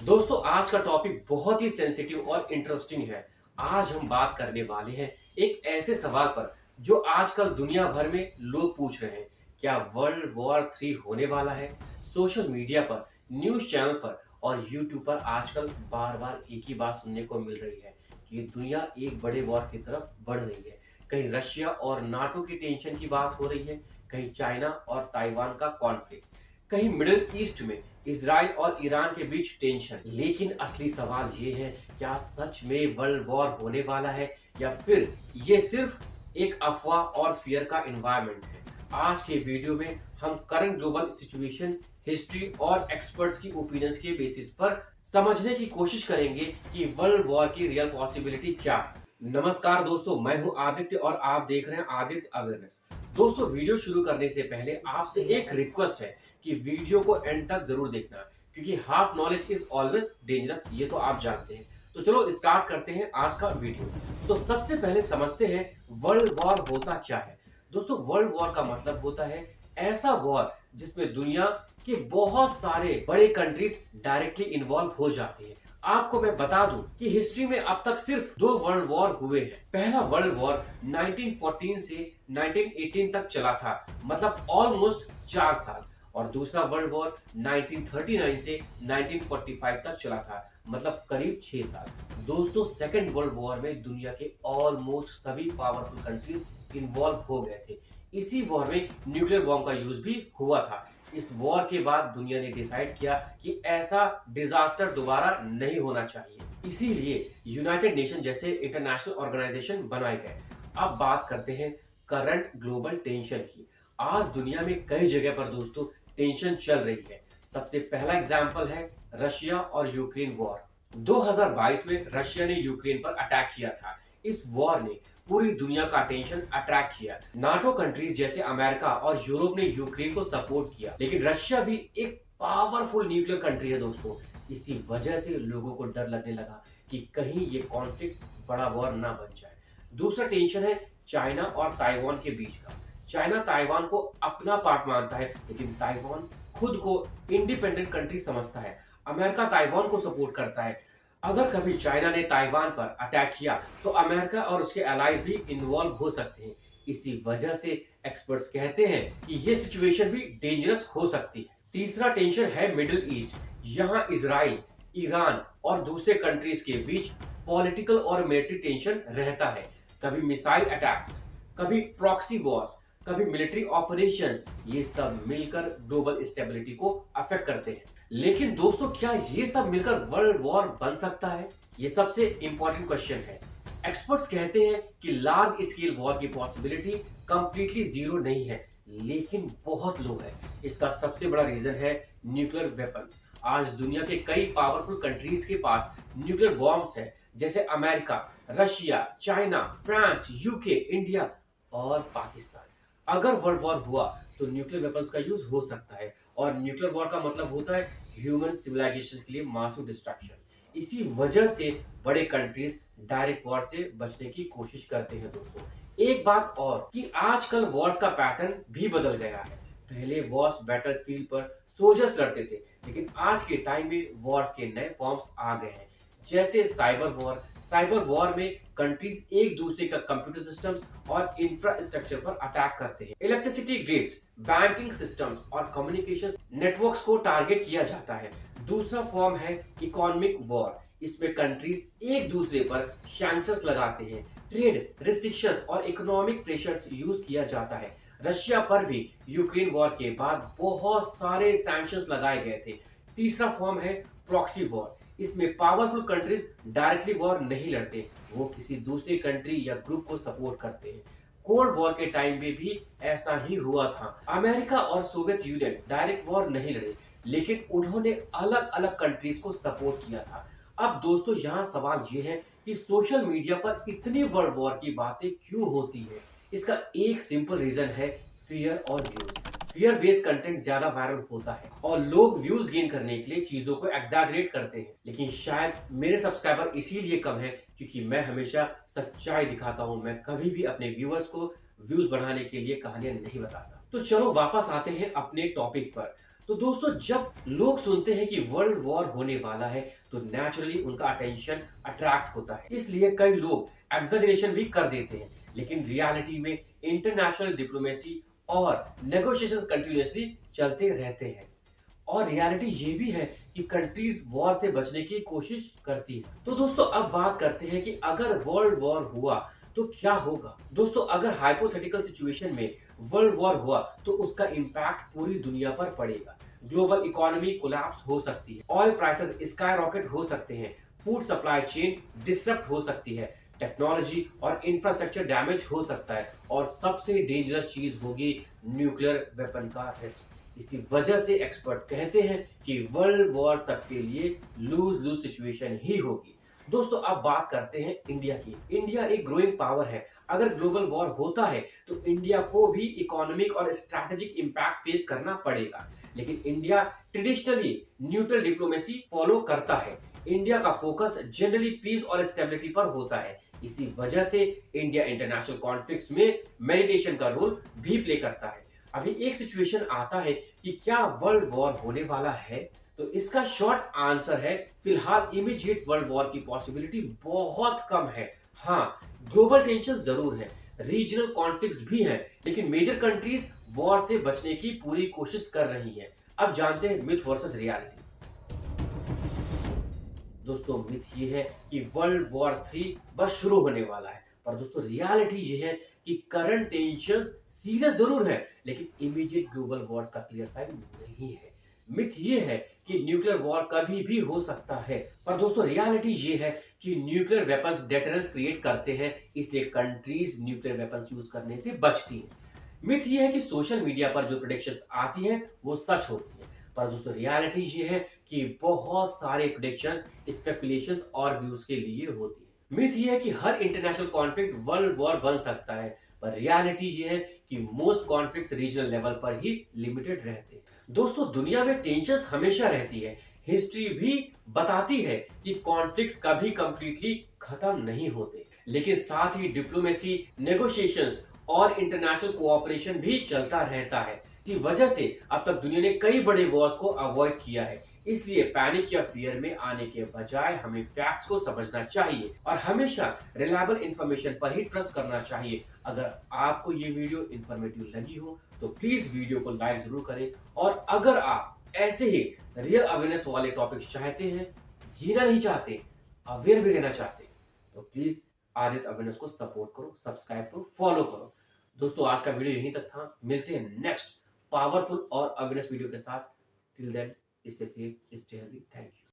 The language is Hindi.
दोस्तों आज का टॉपिक बहुत ही सेंसिटिव और इंटरेस्टिंग है। आज हम बात करने वाले हैं एक ऐसे सवाल पर जो आजकल दुनिया भर में लोग पूछ रहे हैं। क्या वर्ल्ड वॉर 3 होने वाला है? सोशल मीडिया पर, न्यूज़ चैनल पर और यूट्यूब पर आजकल बार-बार एक ही बात सुनने को मिल रही है कि दुनिया एक बड़े वॉर की तरफ बढ़ रही है। कहीं रशिया और नाटो की टेंशन की बात हो रही है, कहीं चाइना और ताइवान का कॉन्फ्लिक्ट, कहीं मिडिल ईस्ट में इजराइल और ईरान के बीच टेंशन। लेकिन असली सवाल ये है, क्या सच में वर्ल्ड वॉर होने वाला है या फिर ये सिर्फ एक अफवाह और फियर का एनवायरनमेंट है? आज के वीडियो में हम करंट ग्लोबल सिचुएशन, हिस्ट्री और एक्सपर्ट्स की ओपिनियंस के बेसिस पर समझने की कोशिश करेंगे कि वर्ल्ड वॉर की रियल पॉसिबिलिटी क्या है। नमस्कार दोस्तों, मैं हूं आदित्य और आप देख रहे हैं आदित्य अवेयरनेस। दोस्तों वीडियो शुरू करने से पहले आपसे एक रिक्वेस्ट है कि वीडियो को एंड तक जरूर देखना, क्योंकि half knowledge is always dangerous, ये तो आप जानते हैं। तो चलो स्टार्ट करते हैं आज का वीडियो। तो सबसे पहले समझते हैं वर्ल्ड वॉर होता क्या है। दोस्तों वर्ल्ड वॉर का मतलब होता है ऐसा वॉर जिसमें दुनिया के बहुत सारे बड़े कंट्रीज डायरेक्टली इन्वॉल्व हो जाते हैं। आपको मैं बता दूं कि हिस्ट्री में अब तक सिर्फ 2 वर्ल्ड वॉर हुए हैं। पहला वर्ल्ड वॉर 1914 से 1918 तक चला था, मतलब ऑलमोस्ट 4 साल। और दूसरा वर्ल्ड वॉर 1939 से 1945 तक चला था, मतलब करीब 6 साल। दोस्तों सेकेंड वर्ल्ड वॉर में दुनिया के ऑलमोस्ट सभी पावरफुल कंट्रीज इन्वॉल्व हो गए थे। इसी वॉर में न्यूक्लियर बॉम्ब का यूज भी हुआ था। इस वॉर के बाद दुनिया ने डिसाइड किया कि ऐसा डिजास्टर दोबारा नहीं होना चाहिए, इसीलिए यूनाइटेड नेशन जैसे इंटरनेशनल ऑर्गेनाइजेशन बनाए गए। अब बात करते हैं करंट ग्लोबल टेंशन की। आज दुनिया में कई जगह पर दोस्तों टेंशन चल रही है। सबसे पहला एग्जांपल है रशिया और यूक्रेन वॉर। 2022 में रशिया ने यूक्रेन पर अटैक किया था। इस वॉर ने पूरी दुनिया का अटेंशन अट्रैक्ट किया। नाटो कंट्रीज जैसे अमेरिका और यूरोप ने यूक्रेन को सपोर्ट किया, लेकिन रशिया भी एक पावरफुल न्यूक्लियर कंट्री है दोस्तों। इसी वजह से लोगों को डर लगने लगा कि कहीं ये कॉन्फ्लिक्ट बड़ा वॉर ना बन जाए। दूसरा टेंशन है चाइना और ताइवान के बीच का। चाइना ताइवान को अपना पार्ट मानता है, लेकिन ताइवान खुद को इंडिपेंडेंट कंट्री समझता है। अमेरिका ताइवान को सपोर्ट करता है। अगर कभी चाइना ने ताइवान पर अटैक किया तो अमेरिका और उसके अलाइज भी इन्वॉल्व हो सकते हैं। इसी वजह से एक्सपर्ट्स कहते हैं कि ये सिचुएशन भी डेंजरस हो सकती है। तीसरा टेंशन है मिडिल ईस्ट। यहाँ इजराइल, ईरान और दूसरे कंट्रीज के बीच पॉलिटिकल और मिलिट्री टेंशन रहता है। कभी मिसाइल अटैक्स, कभी प्रॉक्सी वॉर्स, कभी मिलिट्री ऑपरेशंस, ये सब मिलकर ग्लोबल स्टेबिलिटी को अफेक्ट करते हैं। लेकिन दोस्तों क्या ये सब मिलकर वर्ल्ड वॉर बन सकता है? ये सबसे इंपॉर्टेंट क्वेश्चन है। एक्सपर्ट्स कहते हैं कि लार्ज स्केल वॉर की पॉसिबिलिटी कंप्लीटली जीरो नहीं है, लेकिन बहुत लो है। इसका सबसे बड़ा रीजन है न्यूक्लियर वेपन्स। आज दुनिया के कई पावरफुल कंट्रीज के पास न्यूक्लियर बॉम्ब्स है, जैसे America, Russia, China, France, UK, India और पाकिस्तान। अगर वर्ल्ड वॉर हुआ तो न्यूक्लियर वेपन्स का यूज हो सकता है, और न्यूक्लियर वॉर का मतलब होता है ह्यूमन सिविलाइजेशन के लिए मासिव डिस्ट्रक्शन। इसी वजह से बड़े कंट्रीज डायरेक्ट वॉर से बचने की कोशिश करते हैं दोस्तों। एक बात और कि आजकल वॉर्स का पैटर्न भी बदल गया है। पहले वॉर्स बैटलफील्ड पर सोल्जर्स लड़ते थे, लेकिन आज के टाइम में वॉर्स के नए फॉर्म्स आ गए हैं, जैसे साइबर वॉर। साइबर वॉर में कंट्रीज एक दूसरे का कंप्यूटर सिस्टम्स और इंफ्रास्ट्रक्चर पर अटैक करते हैं। इलेक्ट्रिसिटी ग्रिड्स, बैंकिंग सिस्टम्स और कम्युनिकेशन नेटवर्क्स को टारगेट किया जाता है। दूसरा फॉर्म है इकोनॉमिक वॉर। इसमें कंट्रीज एक दूसरे पर सैंक्शंस लगाते हैं। ट्रेड रिस्ट्रिक्शंस और इकोनॉमिक प्रेशर्स यूज किया जाता है। रशिया पर भी यूक्रेन वॉर के बाद बहुत सारे सैंक्शंस लगाए गए थे। तीसरा फॉर्म है प्रॉक्सी वॉर। इसमें पावरफुल कंट्रीज डायरेक्टली वॉर नहीं लड़ते, वो किसी दूसरे कंट्री या ग्रुप को सपोर्ट करते हैं। कोल्ड वॉर के टाइम में भी ऐसा ही हुआ था। अमेरिका और सोवियत यूनियन डायरेक्ट वॉर नहीं लड़े, लेकिन उन्होंने अलग अलग कंट्रीज को सपोर्ट किया था। अब दोस्तों यहाँ सवाल ये है कि सोशल मीडिया पर इतनी वर्ल्ड वॉर की बातें क्यों होती है? इसका एक सिंपल रीजन है फियर और व्यूज। फियर बेस्ड कंटेंट ज्यादा वायरल होता है और लोग व्यूज गेन करने के लिए चीजों को एग्जैजरेट करते हैं। लेकिन शायद मेरे सब्सक्राइबर इसीलिए कम है क्योंकि मैं हमेशा सच्चाई दिखाता हूं। मैं कभी भी अपने व्यूअर्स को व्यूज बढ़ाने के लिए कहानियां नहीं बताता। तो चलो वापस आते हैं अपने टॉपिक पर। तो दोस्तों जब लोग सुनते हैं कि वर्ल्ड वॉर होने वाला है तो नेचुरली उनका अटेंशन अट्रैक्ट होता है, इसलिए कई लोग एग्जैजरेशन भी कर देते हैं। लेकिन रियलिटी में इंटरनेशनल डिप्लोमेसी और नेगोशिएशंस कंटिन्यूअसली चलते रहते हैं। और रियलिटी ये भी है कि कंट्रीज वॉर से बचने की कोशिश करती है। तो दोस्तों अब बात करते हैं कि अगर वर्ल्ड वॉर हुआ तो क्या होगा। दोस्तों अगर हाइपोथेटिकल सिचुएशन में वर्ल्ड वॉर हुआ तो उसका इम्पैक्ट पूरी दुनिया पर पड़ेगा। ग्लोबल इकोनॉमी कोलैप्स हो सकती है, ऑयल प्राइसेस स्काई रॉकेट हो सकते हैं, फूड सप्लाई चेन डिसरप्ट हो सकती है, टेक्नोलॉजी और इंफ्रास्ट्रक्चर डैमेज हो सकता है, और सबसे डेंजरस चीज होगी न्यूक्लियर वेपन का रिस्क। इसी वजह से एक्सपर्ट कहते हैं कि वर्ल्ड वॉर सबके लिए लूज लूज सिचुएशन ही होगी। दोस्तों अब बात करते हैं इंडिया की। इंडिया एक ग्रोइंग पावर है। अगर ग्लोबल वॉर होता है तो इंडिया को भी इकोनॉमिक और स्ट्रैटेजिक इंपैक्ट फेस करना पड़ेगा। लेकिन India traditionally neutral diplomacy follow करता है। इंडिया का फोकस जनरली पीस और स्टेबिलिटी पर होता है। इसी वजह से इंडिया इंटरनेशनल कॉन्फ्लिक्ट्स में मेडिटेशन का रोल भी प्ले करता है। अभी एक सिचुएशन आता है कि क्या वर्ल्ड वॉर होने वाला है, तो इसका शॉर्ट आंसर है फिलहाल इमीडिएट वर्ल्ड वॉर की पॉसिबिलिटी बहुत कम है। हाँ, ग्लोबल टेंशन जरूर है, रीजनल कॉन्फ्लिक्ट्स भी हैं, लेकिन मेजर कंट्रीज वॉर से बचने की पूरी कोशिश कर रही हैं। अब जानते हैं मिथ वर्सेस रियलिटी। दोस्तों मिथ ये है कि वर्ल्ड वॉर 3 बस शुरू होने वाला है, पर दोस्तों रियलिटी ये है कि करंट टेंशंस सीरियस जरूर है, लेकिन इमीडिएट ग्लोबल वॉर्स का क्लियर साइन नहीं है। मिथ ये है कि न्यूक्लियर वॉर कभी भी हो सकता है, पर दोस्तों रियलिटी ये है कि न्यूक्लियर वेपन्स डेटरेंस क्रिएट करते हैं, इसलिए कंट्रीज न्यूक्लियर वेपन्स यूज करने से बचती हैं। मिथ ये है कि सोशल मीडिया पर जो प्रेडिक्शंस आती हैं वो सच होती हैं, पर दोस्तों रियलिटी ये है कि बहुत सारे प्रेडिक्शंस स्पेकुलेशंस और व्यूज के लिए होती है। मिथ ये है कि हर इंटरनेशनल कॉन्फ्लिक्ट वर्ल्ड वॉर बन सकता है, पर रियलिटी ये है कि मोस्ट कॉन्फ्लिक्ट्स रीजनल लेवल पर ही लिमिटेड रहते हैं। दोस्तों दुनिया में टेंशंस हमेशा रहती है। हिस्ट्री भी बताती है कि कॉन्फ्लिक्ट्स कभी कंप्लीटली खत्म नहीं होते, लेकिन साथ ही डिप्लोमेसी, नेगोशिएशंस और इंटरनेशनल कोऑपरेशन भी चलता रहता है। इसी वजह से अब तक दुनिया ने कई बड़े वॉर्स को अवॉइड किया है। इसलिए पैनिक या फियर में आने के बजाय हमें फैक्ट्स को समझना चाहिए और हमेशा रिलायबल इंफॉर्मेशन पर ही ट्रस्ट करना चाहिए। अगर आपको ये वीडियो इंफॉर्मेटिव लगी हो तो प्लीज वीडियो को लाइक जरूर करें, और अगर आप ऐसे ही रियल अवेयरनेस वाले टॉपिक्स चाहते हैं, जीना नहीं चाहते, अवेयर भी रहना चाहते, तो प्लीज आदित्य अवेयरनेस को सपोर्ट करो, सब्सक्राइब करो, फॉलो करो। दोस्तों आज का वीडियो यहीं तक था। मिलते हैं नेक्स्ट पावरफुल और अवेयरनेस वीडियो के साथ। Till then, stay safe, stay healthy. Thank you.